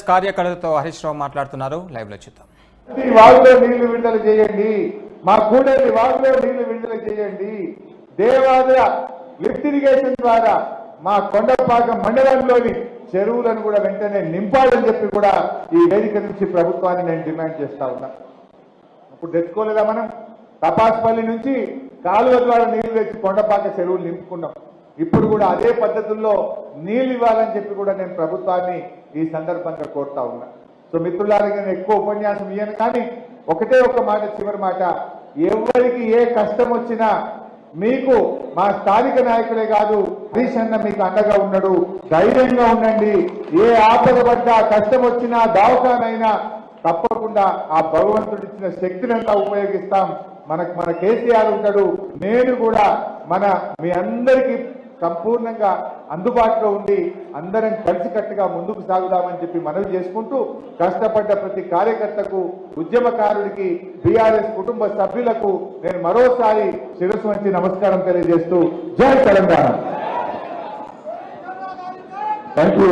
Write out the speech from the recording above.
కార్యకర్తలతో హరీష్ రావు మాట్లాడుతున్నారు. లైవ్ లో చూద్దాం. వాగులో నీళ్లు విడుదల చేయండి, మా కూడలి వాగులో నీళ్లు విడుదల చేయండి, దేవాలయ లిఫ్ట్ ఇరిగేషన్ ద్వారా మా కొండపాకం మండలంలోని చెరువులను కూడా వెంటనే నింపాలని చెప్పి కూడా ఈ వేదిక నుంచి ప్రభుత్వాన్ని నేను డిమాండ్ చేస్తా ఉన్నా. ఇప్పుడు తెచ్చుకోలేదా మనం? తపాస్పల్లి నుంచి కాలువ ద్వారా నీళ్లు తెచ్చి కొండపాక చెరువులు నింపుకున్నాం. ఇప్పుడు కూడా అదే పద్ధతుల్లో నీళ్లు ఇవ్వాలని చెప్పి కూడా నేను ప్రభుత్వాన్ని ఈ సందర్భంగా కోరుతా ఉన్నా. సో మిత్రులారా, నేను ఎక్కువ ఉపన్యాసం ఇయ్యను, కానీ ఒకటే ఒక మాట, చివరి మాట, ఎవరికి ఏ కష్టం వచ్చినా మీకు మా స్థానిక నాయకులే కాదు, హరీష్ అన్న మీకు అండగా ఉన్నాడు. ధైర్యంగా ఉండండి. ఏ ఆపద పడ్డా, కష్టం వచ్చినా, దవాఖానైనా తప్పకుండా ఆ భగవంతుడు ఇచ్చిన శక్తినంతా ఉపయోగిస్తాం. మన కేసీఆర్ ఉంటాడు. నేను కూడా మీ అందరికీ సంపూర్ణంగా అందుబాటులో ఉండి అందరం కలిసికట్టుగా ముందుకు సాగుదామని చెప్పి మనవి చేసుకుంటూ, కష్టపడ్డ ప్రతి కార్యకర్తకు, ఉద్యమకారుడికి, బీఆర్ఎస్ కుటుంబ సభ్యులకు నేను మరోసారి శిరస్సు వంచి నమస్కారం తెలియజేస్తూ జై తెలంగాణ. Thank you.